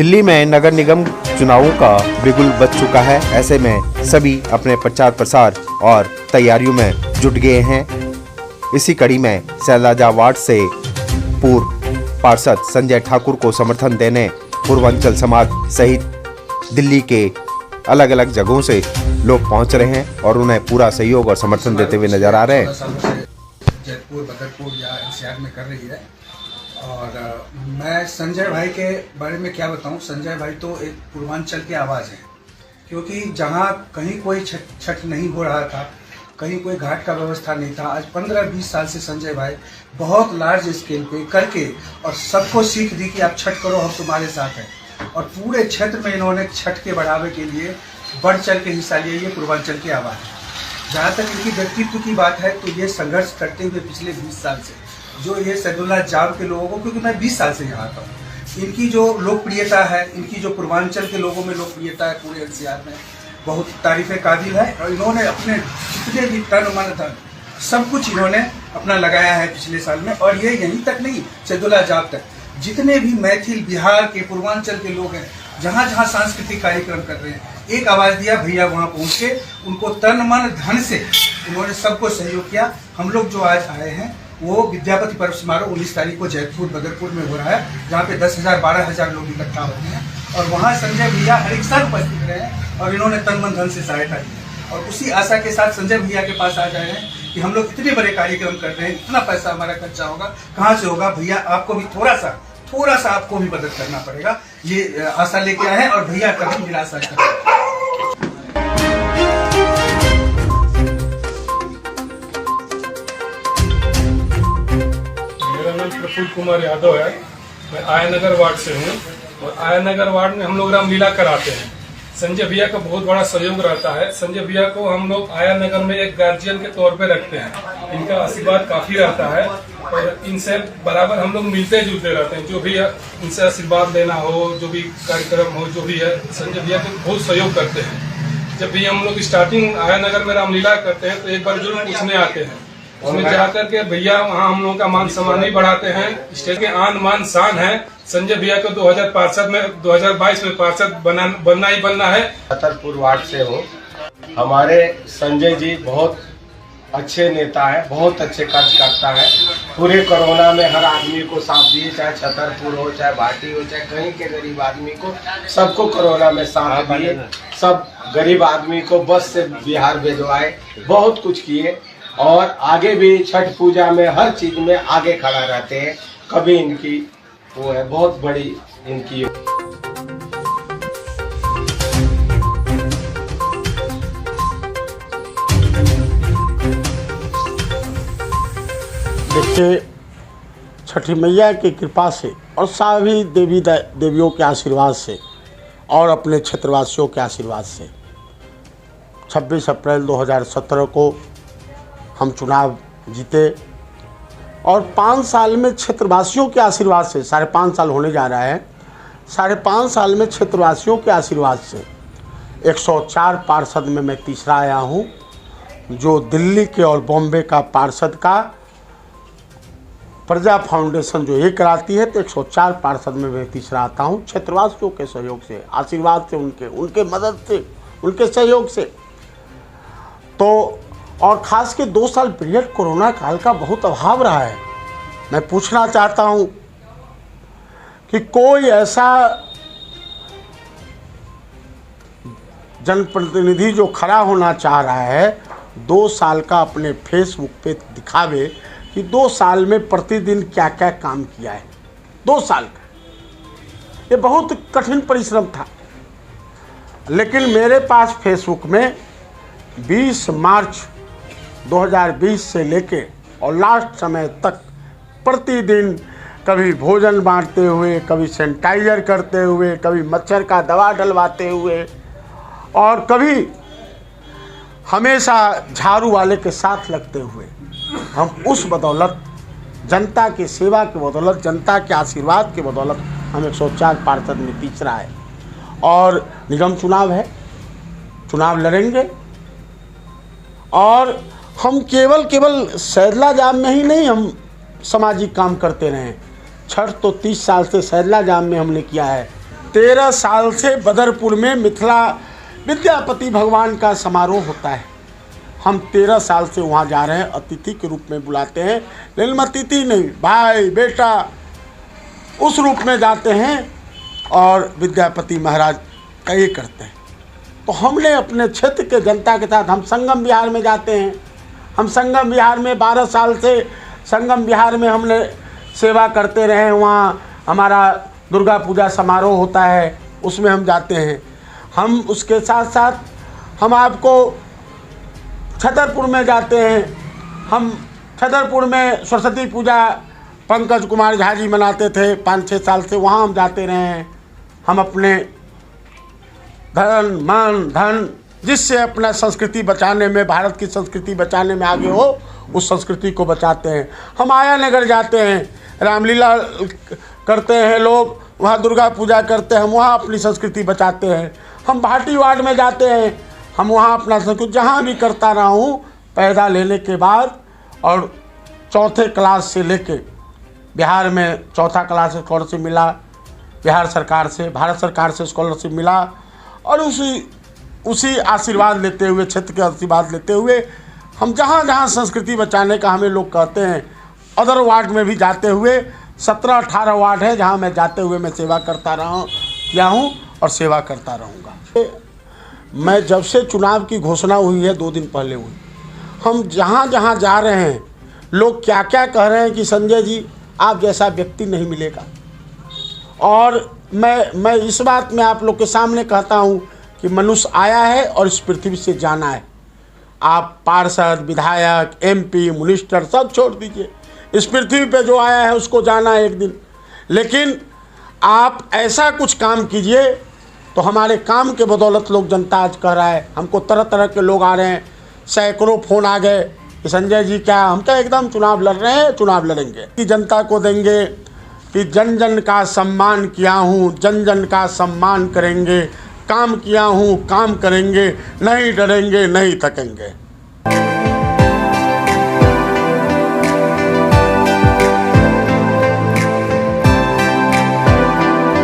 दिल्ली में नगर निगम चुनावों का बिगुल बज चुका है। ऐसे में सभी अपने प्रचार प्रसार और तैयारियों में जुट गए हैं। इसी कड़ी में सैलाजा वार्ड से पूर्व पार्षद संजय ठाकुर को समर्थन देने पूर्वांचल समाज सहित दिल्ली के अलग अलग जगहों से लोग पहुंच रहे हैं और उन्हें पूरा सहयोग और समर्थन देते हुए नजर आ रहे हैं। जयपुर बदरपुर या एनसीआर में कर रही है। और मैं संजय भाई के बारे में क्या बताऊं। संजय भाई तो एक पूर्वांचल की आवाज़ है, क्योंकि जहां कहीं कोई छठ नहीं हो रहा था, कहीं कोई घाट का व्यवस्था नहीं था, आज 15-20 साल से संजय भाई बहुत लार्ज स्केल पे करके और सबको सीख दी कि आप छठ करो, हम तुम्हारे साथ हैं। और पूरे क्षेत्र में इन्होंने छठ के बढ़ावे के लिए बढ़ चढ़ के हिस्सा लिया। ये पूर्वांचल की आवाज़ है। जहाँ तक इनकी व्यक्तित्व की बात है तो ये संघर्ष करते हुए पिछले 20 साल से जो ये सैदुल्ला जाम के लोगों को, क्योंकि मैं 20 साल से यहाँ आता हूँ, इनकी जो लोकप्रियता है, इनकी जो पूर्वांचल के लोगों में लोकप्रियता है पूरे एनसीआर में, बहुत तारीफ़ काबिल है। और इन्होंने अपने जितने भी तन मन धन सब कुछ इन्होंने अपना लगाया है पिछले साल में। और ये यहीं तक नहीं, सैदुल्ला जाम तक जितने भी मैथिल बिहार के पूर्वांचल के लोग हैं, जहाँ जहाँ सांस्कृतिक कार्यक्रम कर रहे हैं, एक आवाज़ दिया भैया वहाँ पहुँच के उनको तन मन धन से उन्होंने सबको सहयोग किया। हम लोग जो आज आए हैं वो विद्यापति पर्व समारोह 19 तारीख को जयपुर बदरपुर में हो रहा है, जहाँ पे 10,000-12,000 लोग इकट्ठा होते हैं। और वहाँ संजय भैया हर एक साल उपस्थित रहे हैं और इन्होंने तन मन धन से सहायता की। और उसी आशा के साथ संजय भैया के पास आ जाए हैं कि हम लोग इतने बड़े कार्यक्रम कर रहे हैं, इतना पैसा हमारा खर्चा होगा, कहाँ से होगा भैया, आपको भी थोड़ा सा आपको भी मदद करना पड़ेगा। ये आशा लेके आए हैं और भैया कभी निराशा करें। मेरा नाम प्रफुल्ल कुमार यादव है। मैं आया नगर वार्ड से हूँ और आया नगर वार्ड में हम लोग रामलीला कराते हैं। संजय भैया का बहुत बड़ा सहयोग रहता है। संजय भैया को हम लोग आया नगर में एक गार्जियन के तौर पे रखते हैं। इनका आशीर्वाद काफी रहता है और इनसे बराबर हम लोग मिलते जुलते रहते हैं। जो भी इनसे आशीर्वाद लेना हो, जो भी कार्यक्रम हो, जो भी है, संजय भैया को बहुत सहयोग करते हैं। जब भी हम लोग स्टार्टिंग आया नगर में रामलीला करते हैं तो एक बार जरूर पूछने आते हैं, उसमें जाकर के भैया वहाँ हम लोगों का मान सम्मान ही बढ़ाते हैं। स्टेट के आन मान शान है। संजय भैया को 2022 में पार्षद बनना ही बनना है। छतरपुर वार्ड से हूँ। हमारे संजय जी बहुत अच्छे नेता है, बहुत अच्छे कार्यकर्ता है। पूरे कोरोना में हर आदमी को साथ दिए, चाहे छतरपुर हो, चाहे भाटी हो, चाहे कहीं के गरीब आदमी को, सबको कोरोना में साथ दिए। सब गरीब आदमी को बस से बिहार भिजवाए, बहुत कुछ किए और आगे भी छठ पूजा में हर चीज में आगे खड़ा रहते हैं। कभी इनकी वो है बहुत बड़ी इनकी। देखिए, छठी मैया की कृपा से और सभी देवियों के आशीर्वाद से और अपने क्षेत्रवासियों के आशीर्वाद से 26 अप्रैल 2017 को हम चुनाव जीते और 5 साल में क्षेत्रवासियों के आशीर्वाद से, 5.5 साल होने जा रहा है, 5.5 साल में क्षेत्रवासियों के आशीर्वाद से 104 पार्षद में मैं तीसरा आया हूँ। जो दिल्ली के और बॉम्बे का पार्षद का प्रजा फाउंडेशन जो ये कराती है, तो 104 पार्षद में मैं तीसरा आता हूँ। क्षेत्रवासियों के सहयोग से, आशीर्वाद से, उनके मदद से, उनके सहयोग से। तो और ख़ास के 2 साल पीरियड कोरोना काल का बहुत अभाव रहा है। मैं पूछना चाहता हूँ कि कोई ऐसा जनप्रतिनिधि जो खड़ा होना चाह रहा है 2 साल का अपने फेसबुक पे दिखावे कि 2 साल में प्रतिदिन क्या क्या काम किया है। 2 साल का ये बहुत कठिन परिश्रम था। लेकिन मेरे पास फेसबुक में 20 मार्च 2020 से लेके और लास्ट समय तक प्रतिदिन कभी भोजन बांटते हुए, कभी सैनिटाइजर करते हुए, कभी मच्छर का दवा डलवाते हुए और कभी हमेशा झाड़ू वाले के साथ लगते हुए, हम उस बदौलत, जनता की सेवा की बदौलत, जनता के आशीर्वाद की बदौलत हम 104 पार्षद में तीसरा है। और निगम चुनाव है, चुनाव लड़ेंगे और हम केवल सैदला जाम में ही नहीं हम सामाजिक काम करते रहे। छठ तो 30 साल से सैदला जाम में हमने किया है। 13 साल से बदरपुर में मिथिला विद्यापति भगवान का समारोह होता है। हम 13 साल से वहाँ जा रहे हैं, अतिथि के रूप में बुलाते हैं, लेकिन अतिथि नहीं, भाई बेटा उस रूप में जाते हैं और विद्यापति महाराज का ये करते हैं। तो हमने अपने क्षेत्र के जनता के साथ, हम संगम विहार में जाते हैं। हम संगम विहार में 12 साल से संगम विहार में हमने सेवा करते रहे हैं। वहाँ हमारा दुर्गा पूजा समारोह होता है, उसमें हम जाते हैं। हम उसके साथ साथ हम आपको छतरपुर में जाते हैं। हम छतरपुर में सरस्वती पूजा पंकज कुमार झा जी मनाते थे 5-6 साल से, वहाँ हम जाते रहे हैं। हम अपने धन मान धन जिससे अपना संस्कृति बचाने में, भारत की संस्कृति बचाने में आगे हो, उस संस्कृति को बचाते हैं। हम आया नगर जाते हैं, रामलीला करते हैं लोग, वहाँ दुर्गा पूजा करते हैं, हम वहाँ अपनी संस्कृति बचाते हैं। हम भाटी वार्ड में जाते हैं, हम वहाँ अपना संस्कृति जहाँ भी करता रहा हूँ पैदा लेने के बाद। और 4थे क्लास से लेके बिहार में 4था क्लास से स्कॉलरशिप मिला, बिहार सरकार से, भारत सरकार से स्कॉलरशिप मिला। और उसी आशीर्वाद लेते हुए, क्षेत्र के आशीर्वाद लेते हुए हम जहाँ जहाँ संस्कृति बचाने का हमें लोग कहते हैं, अदर वार्ड में भी जाते हुए 17-18 वार्ड है जहाँ मैं जाते हुए मैं सेवा करता किया हूँ और सेवा करता रहूँगा। मैं जब से चुनाव की घोषणा हुई है 2 दिन पहले हुई, हम जहाँ जहाँ जा रहे हैं लोग क्या क्या कह रहे हैं कि संजय जी आप जैसा व्यक्ति नहीं मिलेगा। और मैं इस बात में आप लोग के सामने कहता हूँ कि मनुष्य आया है और इस पृथ्वी से जाना है। आप पार्षद, विधायक, MP, मिनिस्टर सब छोड़ दीजिए, इस पृथ्वी पे जो आया है उसको जाना है एक दिन। लेकिन आप ऐसा कुछ काम कीजिए तो हमारे काम के बदौलत लोग, जनता आज कह रहा है, हमको तरह तरह के लोग आ रहे हैं, सैकड़ों फ़ोन आ गए कि संजय जी क्या हम क्या एकदम चुनाव लड़ रहे हैं, चुनाव लड़ेंगे कि जनता को देंगे कि जन जन का सम्मान किया हूँ, जन जन का सम्मान करेंगे, काम किया हूँ, काम करेंगे, नहीं डरेंगे, नहीं थकेंगे।